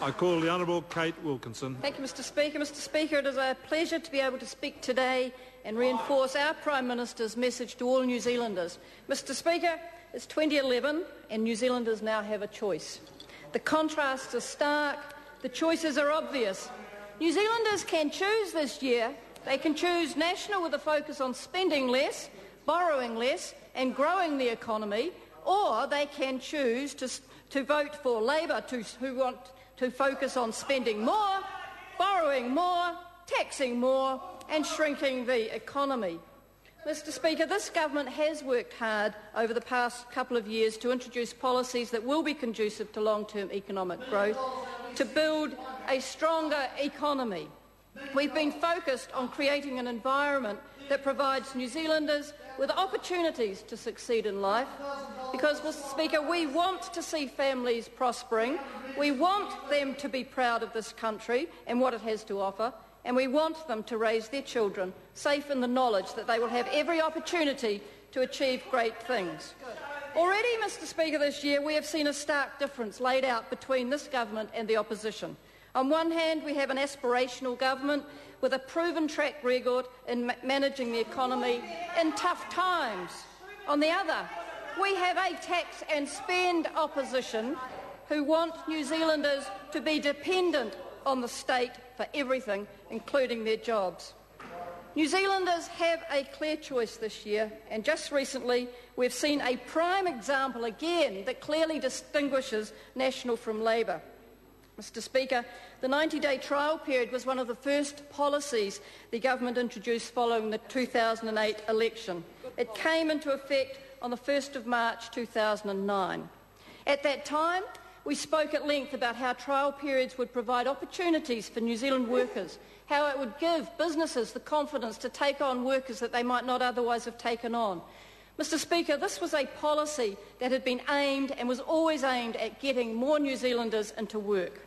I call the Honourable Kate Wilkinson. Thank you, Mr Speaker. Mr Speaker, it is a pleasure to be able to speak today and reinforce our Prime Minister's message to all New Zealanders. Mr Speaker, it's 2011 and New Zealanders now have a choice. The contrasts are stark, the choices are obvious. New Zealanders can choose this year. They can choose national with a focus on spending less, borrowing less and growing the economy, or they can choose to vote for Labour who want to focus on spending more, borrowing more, taxing more and shrinking the economy. Mr Speaker, this government has worked hard over the past couple of years to introduce policies that will be conducive to long-term economic growth, to build a stronger economy. We've been focused on creating an environment that provides New Zealanders with opportunities to succeed in life because, Mr Speaker, we want to see families prospering, we want them to be proud of this country and what it has to offer, and we want them to raise their children safe in the knowledge that they will have every opportunity to achieve great things. Already, Mr Speaker, this year we have seen a stark difference laid out between this government and the opposition. On one hand, we have an aspirational government with a proven track record in managing the economy in tough times. On the other, we have a tax and spend opposition who want New Zealanders to be dependent on the state for everything, including their jobs. New Zealanders have a clear choice this year, and just recently we've seen a prime example again that clearly distinguishes National from Labour. Mr Speaker, the 90-day trial period was one of the first policies the government introduced following the 2008 election. It came into effect on the 1st of March 2009. At that time, we spoke at length about how trial periods would provide opportunities for New Zealand workers, how it would give businesses the confidence to take on workers that they might not otherwise have taken on. Mr Speaker, this was a policy that had been aimed and was always aimed at getting more New Zealanders into work.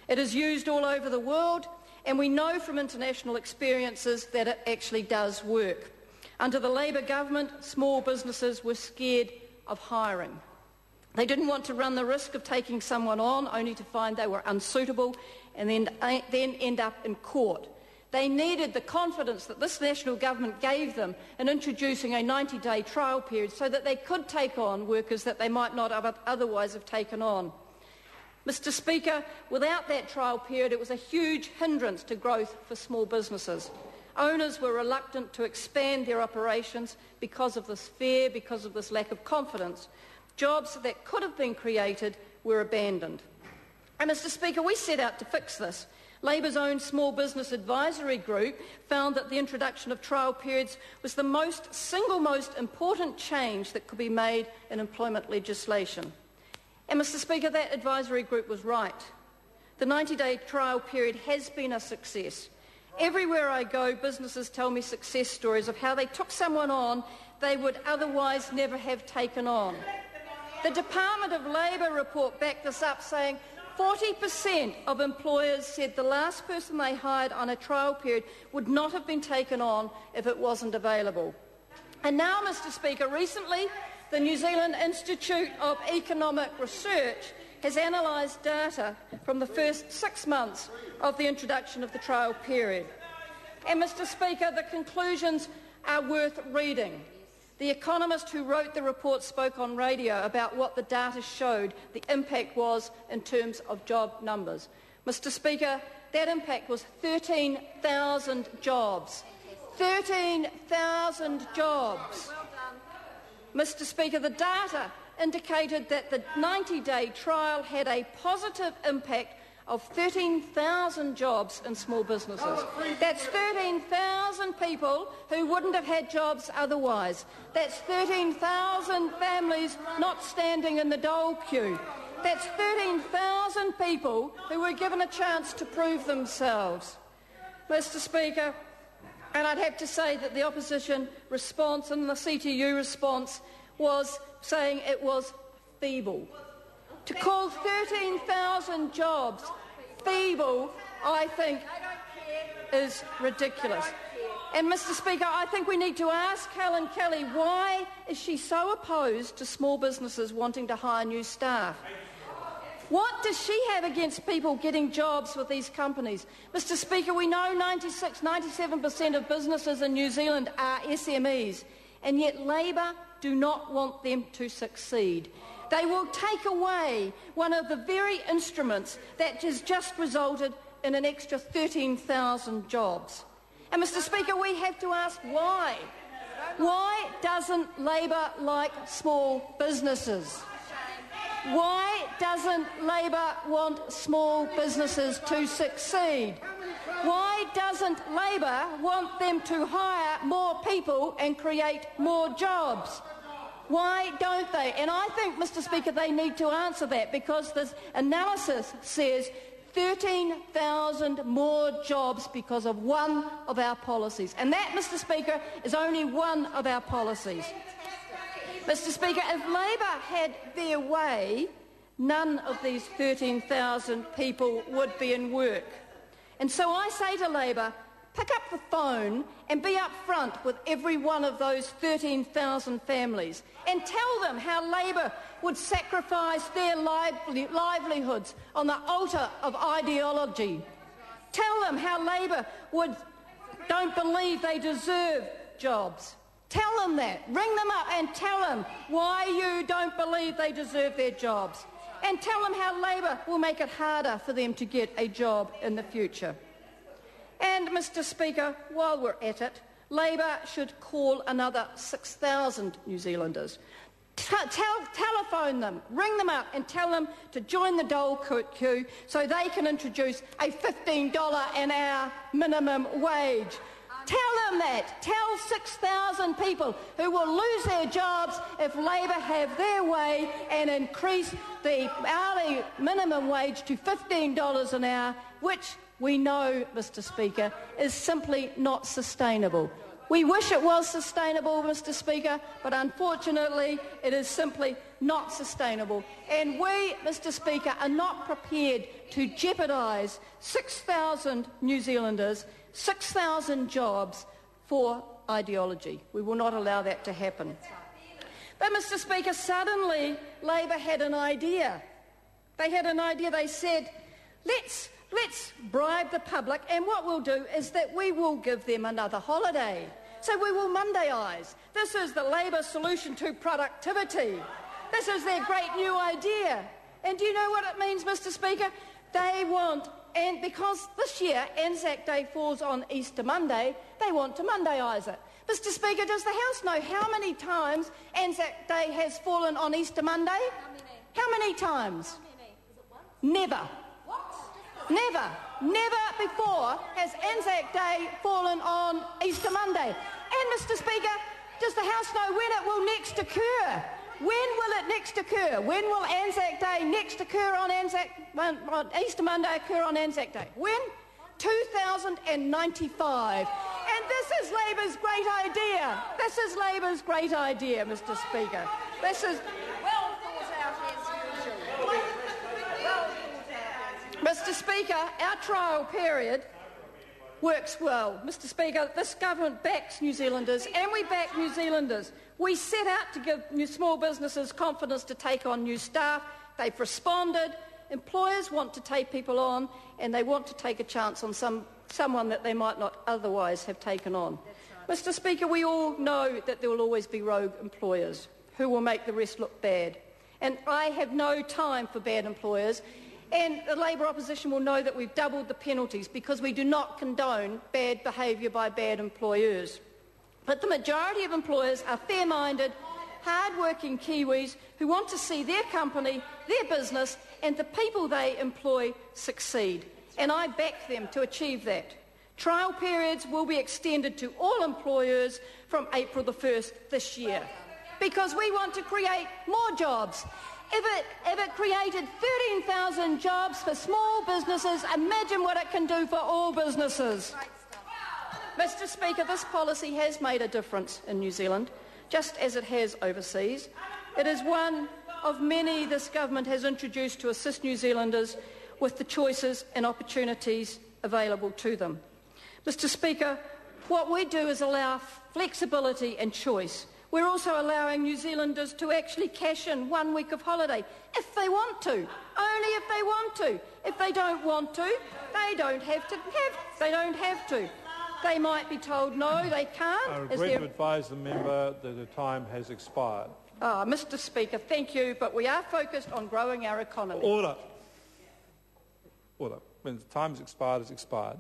It is used all over the world, and we know from international experiences that it actually does work. Under the Labour government, small businesses were scared of hiring. They didn't want to run the risk of taking someone on only to find they were unsuitable and then end up in court. They needed the confidence that this national government gave them in introducing a 90-day trial period so that they could take on workers that they might not otherwise have taken on. Mr Speaker, without that trial period, it was a huge hindrance to growth for small businesses. Owners were reluctant to expand their operations because of this fear, because of this lack of confidence. Jobs that could have been created were abandoned. And Mr Speaker, we set out to fix this. Labour's own Small Business Advisory Group found that the introduction of trial periods was the single most important change that could be made in employment legislation. And Mr Speaker, that advisory group was right. The 90-day trial period has been a success. Everywhere I go, businesses tell me success stories of how they took someone on they would otherwise never have taken on. The Department of Labour report backed this up, saying 40% of employers said the last person they hired on a trial period would not have been taken on if it wasn't available. And now, Mr Speaker, recently the New Zealand Institute of Economic Research has analysed data from the first 6 months of the introduction of the trial period. And, Mr Speaker, the conclusions are worth reading. The economist who wrote the report spoke on radio about what the data showed the impact was in terms of job numbers. Mr Speaker, that impact was 13,000 jobs. 13,000 jobs. Mr Speaker, the data indicated that the 90-day trial had a positive impact of 13,000 jobs in small businesses. That's 13,000 people who wouldn't have had jobs otherwise. That's 13,000 families not standing in the dole queue. That's 13,000 people who were given a chance to prove themselves. Mr Speaker, and I'd have to say that the opposition response and the CTU response was saying it was feeble. To call 13,000 jobs feeble, I think, is ridiculous. And, Mr Speaker, I think we need to ask Helen Kelly, why is she so opposed to small businesses wanting to hire new staff? What does she have against people getting jobs with these companies? Mr. Speaker, we know 97% of businesses in New Zealand are SMEs, and yet Labour do not want them to succeed. They will take away one of the very instruments that has just resulted in an extra 13,000 jobs. And Mr. Speaker, we have to ask why. Why doesn't Labour like small businesses? Why doesn't Labour want small businesses to succeed? Why doesn't Labour want them to hire more people and create more jobs? Why don't they? And I think, Mr. Speaker, they need to answer that, because this analysis says 13,000 more jobs because of one of our policies. And that, Mr. Speaker, is only one of our policies. Mr. Speaker, if Labour had their way, none of these 13,000 people would be in work. And so I say to Labour, pick up the phone and be up front with every one of those 13,000 families and tell them how Labour would sacrifice their livelihoods on the altar of ideology. Tell them how Labour don't believe they deserve jobs. Tell them that. Ring them up and tell them why you don't believe they deserve their jobs. And tell them how Labour will make it harder for them to get a job in the future. And, Mr. Speaker, while we're at it, Labour should call another 6,000 New Zealanders. Telephone them, ring them up and tell them to join the dole queue so they can introduce a $15 an hour minimum wage. Tell them that. Tell 6,000 people who will lose their jobs if Labour have their way and increase the hourly minimum wage to $15 an hour, which we know, Mr. Speaker, is simply not sustainable. We wish it was sustainable, Mr. Speaker, but unfortunately it is simply not sustainable. And we, Mr. Speaker, are not prepared to jeopardise 6,000 New Zealanders, 6,000 jobs for ideology. We will not allow that to happen. But, Mr. Speaker, suddenly Labour had an idea. They had an idea. They said, let's bribe the public, and what we'll do is that we will give them another holiday. So we will Mondayize. This is the Labour solution to productivity. This is their great new idea. And do you know what it means, Mr. Speaker? They want, and because this year Anzac Day falls on Easter Monday, they want to Mondayize it. Mr. Speaker, does the House know how many times Anzac Day has fallen on Easter Monday? How many times? Never. Never before has Anzac Day fallen on Easter Monday. And, Mr. Speaker, does the House know when it will next occur? When will it next occur? When will Anzac Day next occur on Easter Monday occur on Anzac Day? When? 2095. And this is Labour's great idea. This is Labour's great idea, Mr. Speaker. This is well thought out as usual. Mr. Speaker, our trial period works well. Mr. Speaker, this government backs New Zealanders and we back New Zealanders. We set out to give small businesses confidence to take on new staff. They've responded. Employers want to take people on and they want to take a chance on someone that they might not otherwise have taken on. Right. Mr. Speaker, we all know that there will always be rogue employers who will make the rest look bad. And I have no time for bad employers. And the Labour opposition will know that we've doubled the penalties because we do not condone bad behaviour by bad employers. But the majority of employers are fair-minded, hard-working Kiwis who want to see their company, their business and the people they employ succeed. And I back them to achieve that. Trial periods will be extended to all employers from April the 1st this year because we want to create more jobs. If it created 13,000 jobs for small businesses, imagine what it can do for all businesses. Mr. Speaker, this policy has made a difference in New Zealand, just as it has overseas. It is one of many this government has introduced to assist New Zealanders with the choices and opportunities available to them. Mr. Speaker, what we do is allow flexibility and choice. We're also allowing New Zealanders to actually cash in 1 week of holiday if they want to, only if they want to. If they don't want to, they don't have to. They might be told no, they can't. I regret to advise the member that the time has expired. Mr. Speaker, thank you, but we are focused on growing our economy. Order. Order. When the time has expired, it's expired.